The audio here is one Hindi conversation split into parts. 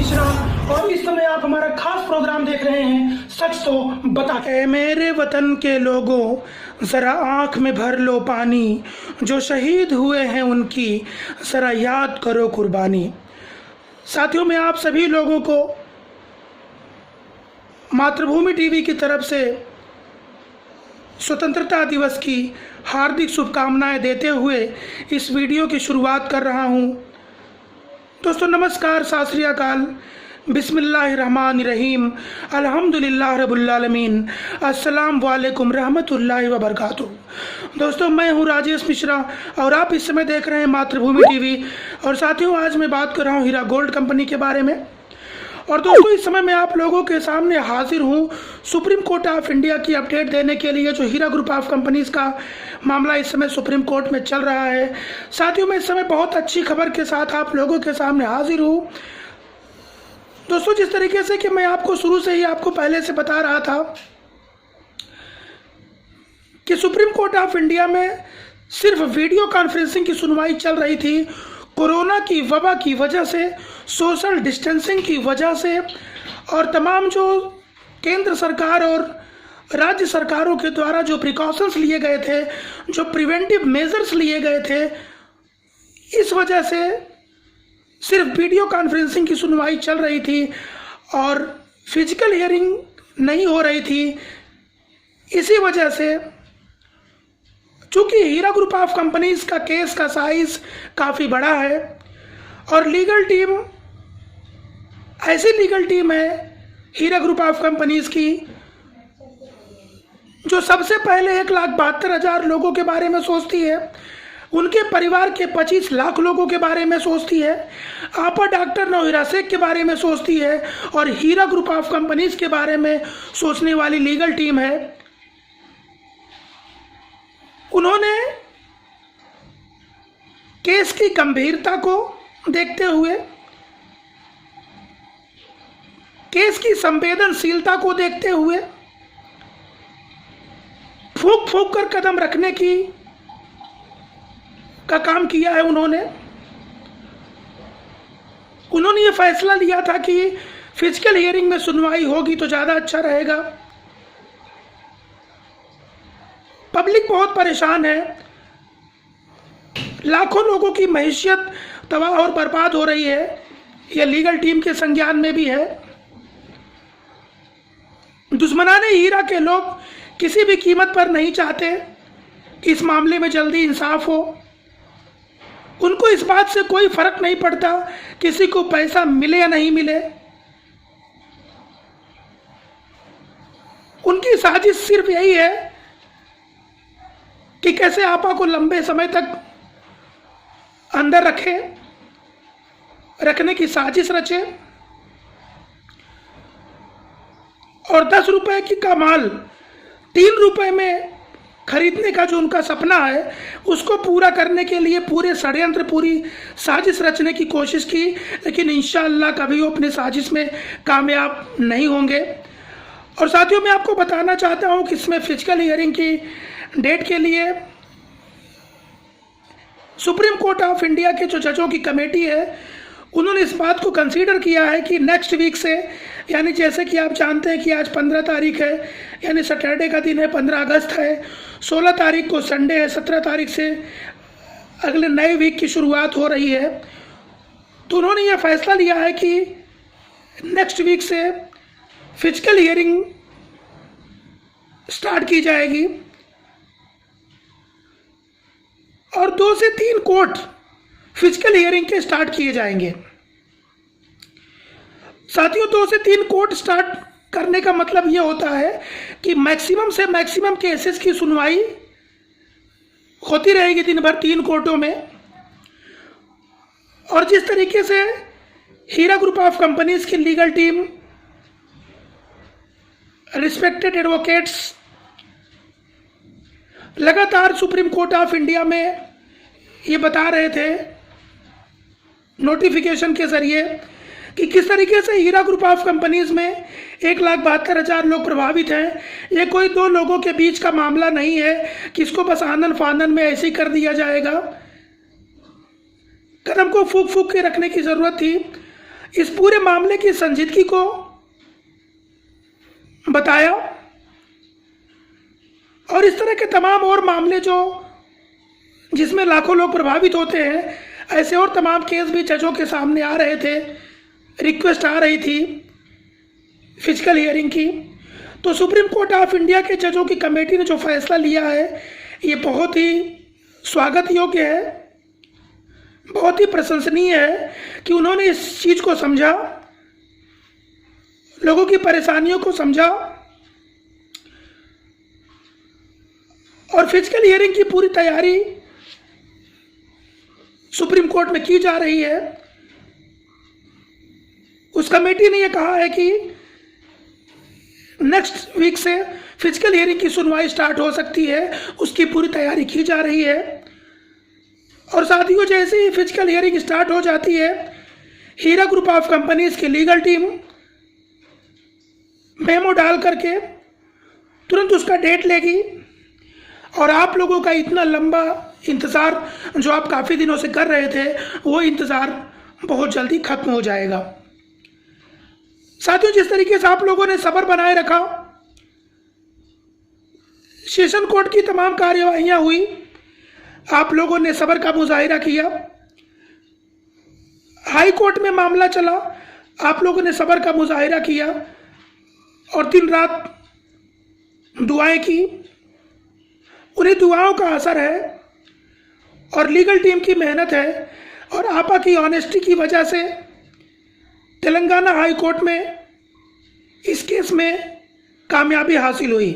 मिश्रा और इस समय आप हमारा खास प्रोग्राम देख रहे हैं सच तो बता। ऐ मेरे वतन के लोगों ज़रा आँख में भर लो पानी, जो शहीद हुए हैं उनकी ज़रा याद करो कुर्बानी। साथियों, मैं आप सभी लोगों को मातृभूमि टीवी की तरफ से स्वतंत्रता दिवस की हार्दिक शुभकामनाएं देते हुए इस वीडियो की शुरुआत कर रहा हूं। दोस्तों नमस्कार, सत श्री अकाल, बिस्मिल्लाहिर्रहमानिर्रहीम, अल्हम्दुलिल्लाह रब्बिल आलमीन, अस्सलाम वालेकुम रहमतुल्लाहि व बरकातुहू। दोस्तों मैं हूं राजेश मिश्रा और आप इस समय देख रहे हैं मातृभूमि टीवी। और साथियों, आज मैं बात कर रहा हूं हीरा गोल्ड कंपनी के बारे में। और दोस्तों इस समय मैं आप लोगों के सामने हाजिर हूं सुप्रीम कोर्ट ऑफ इंडिया की अपडेट देने के लिए। जो हीरा ग्रुप ऑफ कंपनीज का मामला इस समय सुप्रीम कोर्ट में चल रहा है। साथियों, मैं इस समय बहुत अच्छी खबर के साथ आप लोगों के सामने हाजिर हूं। दोस्तों जिस तरीके से कि मैं आपको शुरू से ही आपको पहले से बता रहा था कि सुप्रीम कोर्ट ऑफ इंडिया में सिर्फ वीडियो कॉन्फ्रेंसिंग की सुनवाई चल रही थी। कोरोना की वबा की वजह से, सोशल डिस्टेंसिंग की वजह से और तमाम जो केंद्र सरकार और राज्य सरकारों के द्वारा जो प्रिकॉशंस लिए गए थे, जो प्रिवेंटिव मेजर्स लिए गए थे, इस वजह से सिर्फ वीडियो कॉन्फ्रेंसिंग की सुनवाई चल रही थी और फिजिकल हियरिंग नहीं हो रही थी। इसी वजह से चूँकि हीरा ग्रुप ऑफ कंपनीज का केस का साइज काफ़ी बड़ा है और लीगल टीम ऐसी लीगल टीम है हीरा ग्रुप ऑफ कंपनीज की जो सबसे पहले 1,72,000 लोगों के बारे में सोचती है, उनके परिवार के 25 लाख लोगों के बारे में सोचती है, आपा डॉक्टर नौहिरा शेख के बारे में सोचती है और हीरा ग्रुप ऑफ कंपनीज के बारे में सोचने वाली लीगल टीम है। उन्होंने केस की गंभीरता को देखते हुए, केस की संवेदनशीलता को देखते हुए फूंक फूंक कर कदम रखने का काम किया है। उन्होंने ये फैसला लिया था कि फिजिकल हियरिंग में सुनवाई होगी तो ज़्यादा अच्छा रहेगा। पब्लिक बहुत परेशान है, लाखों लोगों की मैशियत तबाह और बर्बाद हो रही है, यह लीगल टीम के संज्ञान में भी है। दुश्मनाने हीरा के लोग किसी भी कीमत पर नहीं चाहते कि इस मामले में जल्दी इंसाफ हो। उनको इस बात से कोई फर्क नहीं पड़ता किसी को पैसा मिले या नहीं मिले। उनकी साजिश सिर्फ यही है कि कैसे आपा को लंबे समय तक अंदर रखने की साजिश रचे और 10 रुपए की का माल 3 रुपए में खरीदने का जो उनका सपना है उसको पूरा करने के लिए पूरे षड्यंत्र, पूरी साजिश रचने की कोशिश की, लेकिन इंशाअल्लाह कभी वो अपने साजिश में कामयाब नहीं होंगे। और साथियों, मैं आपको बताना चाहता हूं कि इसमें फिजिकल हियरिंग की डेट के लिए सुप्रीम कोर्ट ऑफ इंडिया के जो जजों की कमेटी है, उन्होंने इस बात को कंसीडर किया है कि नेक्स्ट वीक से, यानी जैसे कि आप जानते हैं कि आज 15 तारीख है, यानी सैटरडे का दिन है, 15 अगस्त है, 16 तारीख को संडे है, 17 तारीख से अगले नए वीक की शुरुआत हो रही है। तो उन्होंने यह फैसला लिया है कि नेक्स्ट वीक से फिजिकल हियरिंग स्टार्ट की जाएगी और 2 से 3 कोर्ट फिजिकल हियरिंग के स्टार्ट किए जाएंगे। साथियों, 2 से 3 कोर्ट स्टार्ट करने का मतलब यह होता है कि मैक्सिमम से मैक्सिमम केसेस की सुनवाई होती रहेगी दिन भर 3 कोर्टों में। और जिस तरीके से हीरा ग्रुप ऑफ कंपनीज की लीगल टीम, रिस्पेक्टेड एडवोकेट्स लगातार सुप्रीम कोर्ट ऑफ इंडिया में ये बता रहे थे नोटिफिकेशन के जरिए कि किस तरीके से हीरा ग्रुप ऑफ कंपनीज में 1,72,000 लोग प्रभावित हैं। ये कोई 2 लोगों के बीच का मामला नहीं है कि इसको बस आनन फानन में ऐसे ही कर दिया जाएगा। कदम को फूक फूक के रखने की ज़रूरत थी। इस पूरे मामले की संजीदगी को बताया और इस तरह के तमाम और मामले जो जिसमें लाखों लोग प्रभावित होते हैं, ऐसे और तमाम केस भी जजों के सामने आ रहे थे, रिक्वेस्ट आ रही थी फिजिकल हियरिंग की। तो सुप्रीम कोर्ट ऑफ इंडिया के जजों की कमेटी ने जो फैसला लिया है ये बहुत ही स्वागत योग्य है, बहुत ही प्रशंसनीय है कि उन्होंने इस चीज़ को समझा, लोगों की परेशानियों को समझा और फिजिकल हियरिंग की पूरी तैयारी सुप्रीम कोर्ट में की जा रही है। उस कमेटी ने यह कहा है कि नेक्स्ट वीक से फिजिकल हियरिंग की सुनवाई स्टार्ट हो सकती है, उसकी पूरी तैयारी की जा रही है। और साथियों, जैसे ही फिजिकल हियरिंग स्टार्ट हो जाती है, हीरा ग्रुप ऑफ कंपनीज की लीगल टीम मेमो डाल करके तुरंत उसका डेट लेगी और आप लोगों का इतना लंबा इंतज़ार जो आप काफ़ी दिनों से कर रहे थे, वो इंतज़ार बहुत जल्दी खत्म हो जाएगा। साथियों, जिस तरीके से आप लोगों ने सब्र बनाए रखा, सेशन कोर्ट की तमाम कार्यवाहियां हुई, आप लोगों ने सब्र का मुजाहिरा किया, हाई कोर्ट में मामला चला, आप लोगों ने सब्र का मुजाहिरा किया और दिन रात दुआएं की। उन्हीं दुआओं का असर है और लीगल टीम की मेहनत है और आपा की ऑनेस्टी की वजह से तेलंगाना हाई कोर्ट में इस केस में कामयाबी हासिल हुई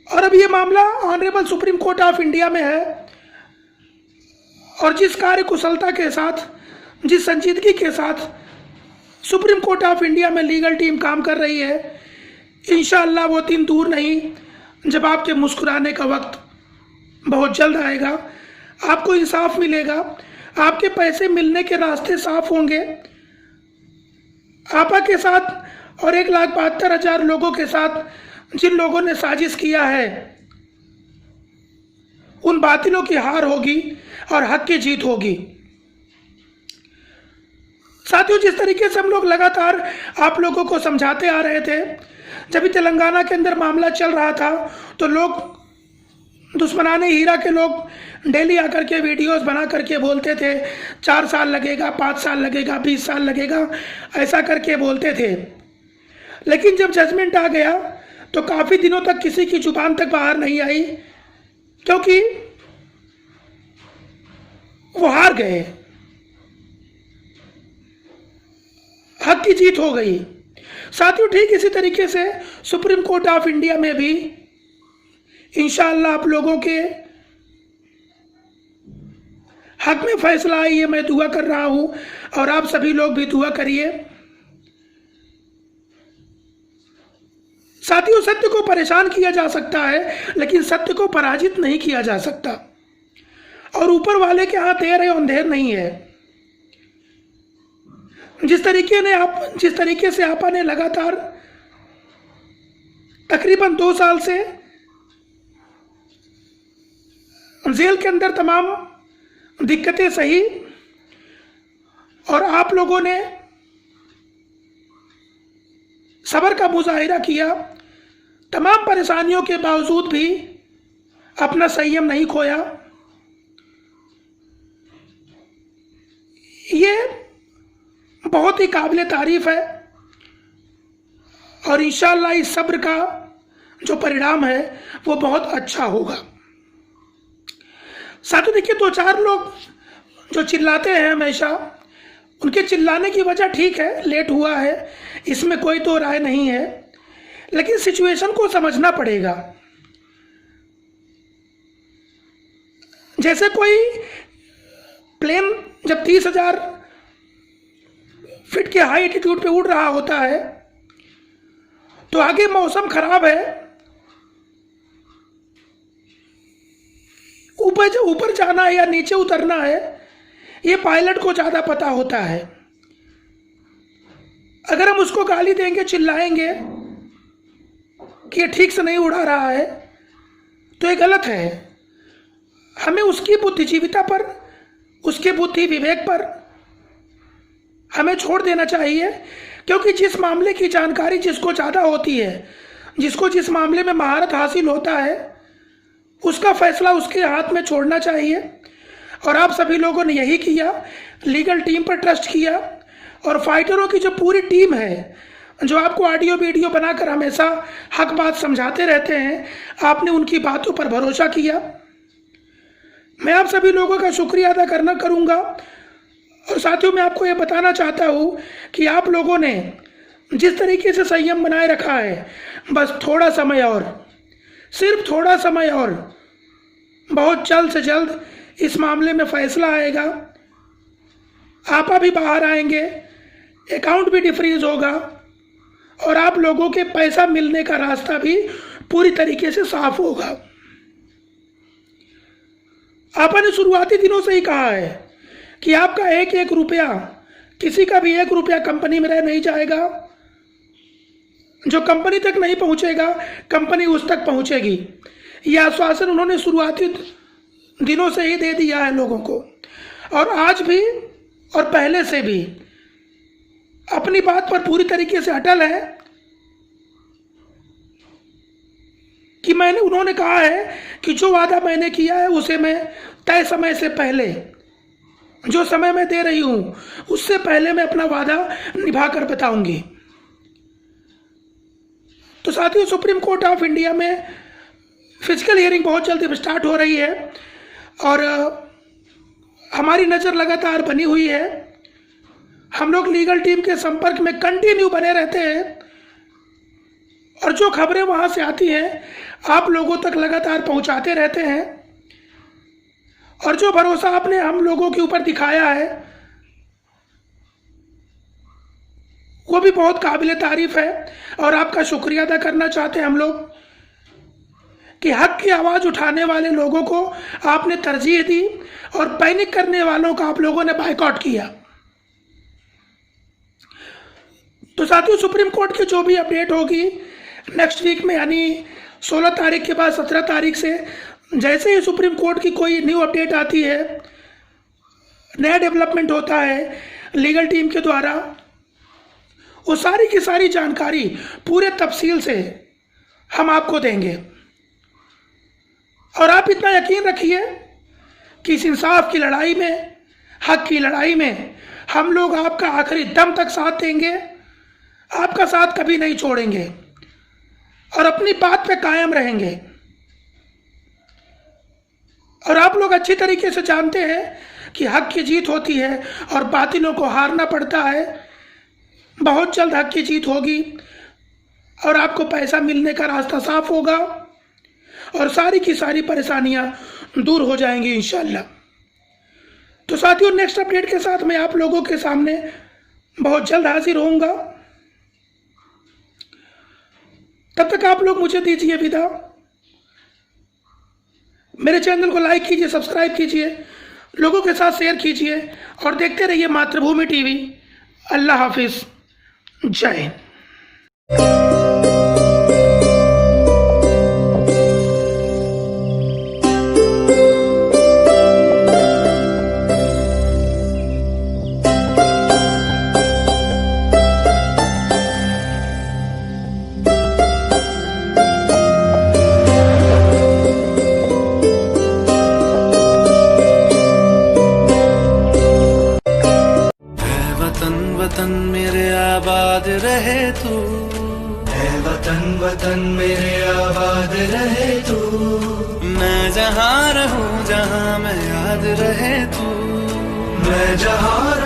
और अब ये मामला honourable supreme court of India में है। और जिस कार्य कुशलता के साथ, जिस संजीदगी के साथ सुप्रीम कोर्ट ऑफ इंडिया में लीगल टीम काम कर रही है, इंशाअल्लाह वो दिन दूर नहीं जब आपके मुस्कुराने का वक्त बहुत जल्द आएगा, आपको इंसाफ मिलेगा, आपके पैसे मिलने के रास्ते साफ होंगे। आपा के साथ और 1,72,000 लोगों के साथ जिन लोगों ने साजिश किया है, उन बातिलों की हार होगी और हक की जीत होगी। साथियों, जिस तरीके से हम लोग लगातार आप लोगों को समझाते आ रहे थे, जब भी तेलंगाना के अंदर मामला चल रहा था तो लोग, दुश्मनाने हीरा के लोग डेली आकर के वीडियोस बना करके बोलते थे 4 साल लगेगा, 5 साल लगेगा, 20 साल लगेगा, ऐसा करके बोलते थे। लेकिन जब जजमेंट आ गया तो काफ़ी दिनों तक किसी की जुबान तक बाहर नहीं आई, क्योंकि वो हार गए, हक की जीत हो गई। साथियों, ठीक इसी तरीके से सुप्रीम कोर्ट ऑफ इंडिया में भी इंशाअल्लाह आप लोगों के हक में फैसला आई है, मैं दुआ कर रहा हूं और आप सभी लोग भी दुआ करिए। साथियों, सत्य को परेशान किया जा सकता है लेकिन सत्य को पराजित नहीं किया जा सकता और ऊपर वाले के हाथ देर है अंधेर नहीं है। जिस तरीके से आपा ने लगातार तकरीबन 2 साल से जेल के अंदर तमाम दिक्कतें सही और आप लोगों ने सब्र का मुजाहिरा किया, तमाम परेशानियों के बावजूद भी अपना संयम नहीं खोया, ये बहुत ही काबिल तारीफ है और इंशाअल्लाह इस सब्र का जो परिणाम है वो बहुत अच्छा होगा। साथियों, देखिए, 2-4 लोग जो चिल्लाते हैं हमेशा, उनके चिल्लाने की वजह ठीक है, लेट हुआ है, इसमें कोई तो राय नहीं है, लेकिन सिचुएशन को समझना पड़ेगा। जैसे कोई प्लेन जब 30,000 फीट के हाई एल्टीट्यूड पे उड़ रहा होता है तो आगे मौसम खराब है, ऊपर जाना है या नीचे उतरना है, ये पायलट को ज़्यादा पता होता है। अगर हम उसको गाली देंगे, चिल्लाएंगे कि ये ठीक से नहीं उड़ा रहा है तो ये गलत है। हमें उसकी बुद्धिजीविता पर, उसके बुद्धि विवेक पर हमें छोड़ देना चाहिए, क्योंकि जिस मामले की जानकारी जिसको ज़्यादा होती है, जिसको जिस मामले में महारत हासिल होता है, उसका फैसला उसके हाथ में छोड़ना चाहिए। और आप सभी लोगों ने यही किया, लीगल टीम पर ट्रस्ट किया। और फाइटरों की जो पूरी टीम है, जो आपको ऑडियो वीडियो बनाकर हमेशा हक बात समझाते रहते हैं, आपने उनकी बातों पर भरोसा किया। मैं आप सभी लोगों का शुक्रिया अदा करूंगा। और साथियों, मैं आपको ये बताना चाहता हूँ कि आप लोगों ने जिस तरीके से संयम बनाए रखा है, बस थोड़ा समय और, सिर्फ थोड़ा समय और, बहुत जल्द से जल्द इस मामले में फैसला आएगा। आपा भी बाहर आएंगे, अकाउंट भी डिफ्रीज होगा और आप लोगों के पैसा मिलने का रास्ता भी पूरी तरीके से साफ होगा। आपा ने शुरुआती दिनों से ही कहा है कि आपका एक एक रुपया, किसी का भी एक रुपया कंपनी में रह नहीं जाएगा। जो कंपनी तक नहीं पहुंचेगा, कंपनी उस तक पहुंचेगी। यह आश्वासन उन्होंने शुरुआती दिनों से ही दे दिया है लोगों को, और आज भी और पहले से भी अपनी बात पर पूरी तरीके से अटल है कि उन्होंने कहा है कि जो वादा मैंने किया है उसे मैं तय समय से पहले, जो समय मैं दे रही हूं उससे पहले मैं अपना वादा निभा कर बताऊंगी। तो साथियों, सुप्रीम कोर्ट ऑफ इंडिया में फिजिकल हियरिंग बहुत जल्दी स्टार्ट हो रही है और हमारी नज़र लगातार बनी हुई है। हम लोग लीगल टीम के संपर्क में कंटिन्यू बने रहते हैं और जो खबरें वहां से आती हैं आप लोगों तक लगातार पहुंचाते रहते हैं। और जो भरोसा आपने हम लोगों के ऊपर दिखाया है वो भी बहुत काबिले तारीफ है। और आपका शुक्रिया अदा करना चाहते हैं हम लोग कि हक की आवाज़ उठाने वाले लोगों को आपने तरजीह दी और पैनिक करने वालों का आप लोगों ने बायकॉट किया। तो साथियों, सुप्रीम कोर्ट की जो भी अपडेट होगी नेक्स्ट वीक में, यानी 16 तारीख के बाद 17 तारीख से, जैसे ही सुप्रीम कोर्ट की कोई न्यू अपडेट आती है, नया डेवलपमेंट होता है लीगल टीम के द्वारा, वो सारी की सारी जानकारी पूरे तफसील से हम आपको देंगे। और आप इतना यकीन रखिए कि इस इंसाफ की लड़ाई में, हक की लड़ाई में हम लोग आपका आखिरी दम तक साथ देंगे, आपका साथ कभी नहीं छोड़ेंगे और अपनी बात पे कायम रहेंगे। और आप लोग अच्छी तरीके से जानते हैं कि हक की जीत होती है और बातिलों को हारना पड़ता है। बहुत जल्द हक की जीत होगी और आपको पैसा मिलने का रास्ता साफ होगा और सारी की सारी परेशानियां दूर हो जाएंगी इंशाल्लाह। तो साथियों, नेक्स्ट अपडेट के साथ मैं आप लोगों के सामने बहुत जल्द हाजिर होऊंगा। तब तक आप लोग मुझे दीजिए विदा। मेरे चैनल को लाइक कीजिए, सब्सक्राइब कीजिए, लोगों के साथ शेयर कीजिए और देखते रहिए मातृभूमि टीवी। अल्लाह हाफिज, जय हिंद। वतन मेरे आबाद रहे तू, है वतन वतन मेरे आबाद रहे तू। मैं जहाँ रहूँ जहाँ मैं याद रहे तू, मैं जहाँ